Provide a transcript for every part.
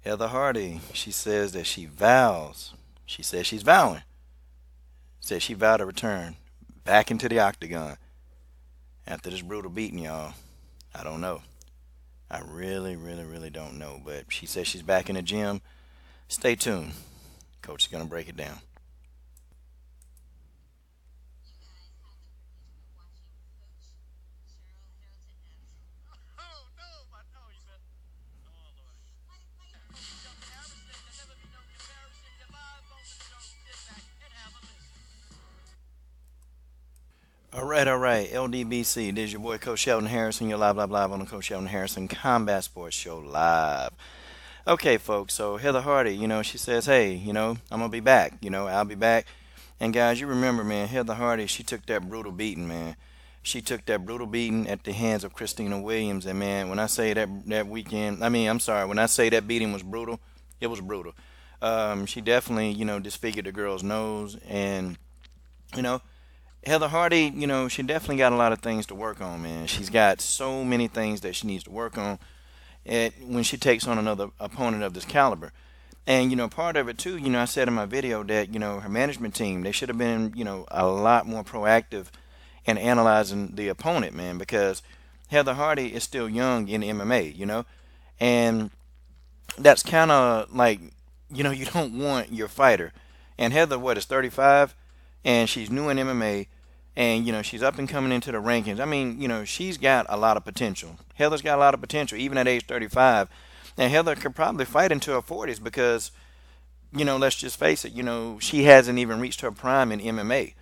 Heather Hardy, she says that she vows. She says she's vowing. Says she vowed to return back into the octagon after this brutal beating, y'all. I don't know. I really, really, really don't know. But she says she's back in the gym. Stay tuned. Coach is going to break it down. All right. LDBC. This is your boy, Coach Sheldon Harrison. You're live on the Coach Sheldon Harrison Combat Sports Show live. Okay, folks. So Heather Hardy, she says, hey, I'm going to be back. I'll be back. And guys, you remember, man, Heather Hardy, she took that brutal beating, man. She took that brutal beating at the hands of Christina Williams. And, man, when I say that weekend, I'm sorry, when I say that beating was brutal, it was brutal. She definitely, disfigured the girl's nose. And, you know, Heather Hardy, she definitely got a lot of things to work on, man. She's got so many things that she needs to work on when she takes on another opponent of this caliber. And, part of it too, I said in my video that, her management team, they should have been, a lot more proactive in analyzing the opponent, man, because Heather Hardy is still young in MMA, and that's kind of like, you don't want your fighter. And Heather, what, is 35, and she's new in MMA, and, she's up and coming into the rankings. She's got a lot of potential. Heather's got a lot of potential, even at age 35. And Heather could probably fight into her 40s because, let's just face it, she hasn't even reached her prime in MMA.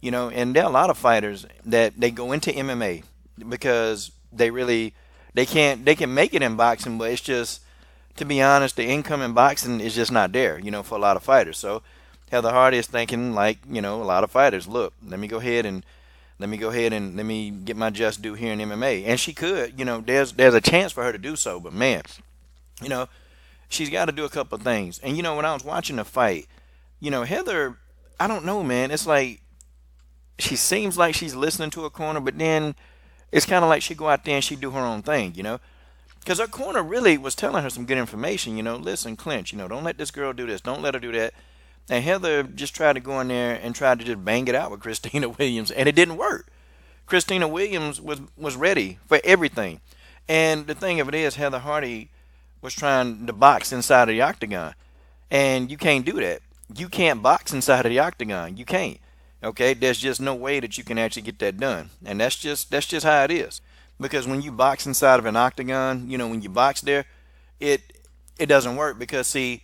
And there are a lot of fighters that they go into MMA because they can make it in boxing, but it's just, to be honest, the income in boxing is just not there, for a lot of fighters. So Heather Hardy is thinking like, a lot of fighters, look, let me get my just due here in MMA. And she could, there's a chance for her to do so, but man, you know, she's got to do a couple of things. And when I was watching the fight, Heather, I don't know, man. It's like she seems like she's listening to her corner, but then it's kind of like she go out there and she do her own thing. Because her corner really was telling her some good information. Listen, clinch. Don't let this girl do this. Don't let her do that. And Heather just tried to go in there and tried to just bang it out with Christina Williams, and it didn't work. Christina Williams was ready for everything. And the thing of it is, Heather Hardy was trying to box inside of the octagon. And you can't do that. You can't box inside of the octagon. You can't. Okay? There's just no way that you can actually get that done. And that's just how it is. Because when you box inside of an octagon, when you box there, it it doesn't work because see,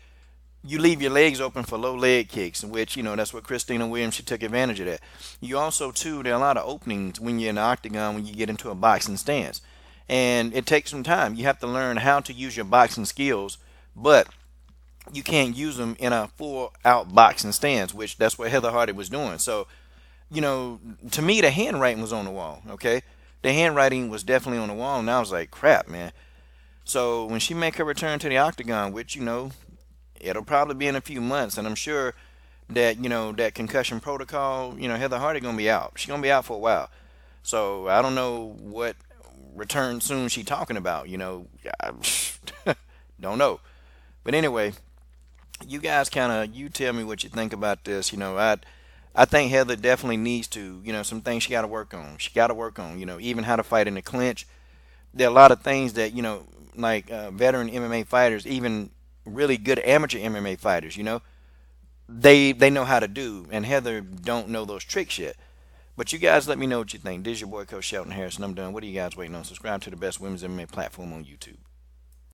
you leave your legs open for low leg kicks, which that's what Christina Williams, she took advantage of that. You also too, there are a lot of openings when you're in the octagon when you get into a boxing stance, and it takes some time. You have to learn how to use your boxing skills, but you can't use them in a full out boxing stance, which that's what Heather Hardy was doing. So to me, the handwriting was on the wall. Okay, the handwriting was definitely on the wall, and I was like, crap, man. So when she make her return to the octagon, which it'll probably be in a few months, and I'm sure that that concussion protocol, Heather Hardy gonna be out. She's gonna be out for a while. So I don't know what return soon she talking about. I don't know. But anyway, you guys kind of you tell me what you think about this. I think Heather definitely needs to some things she got to work on. She got to work on even how to fight in the clinch. There are a lot of things that like veteran MMA fighters, even really good amateur MMA fighters, they know how to do, and Heather don't know those tricks yet. But you guys let me know what you think. This is your boy Coach Shelton Harrison. I'm done. What are you guys waiting on? Subscribe to the best women's MMA platform on YouTube.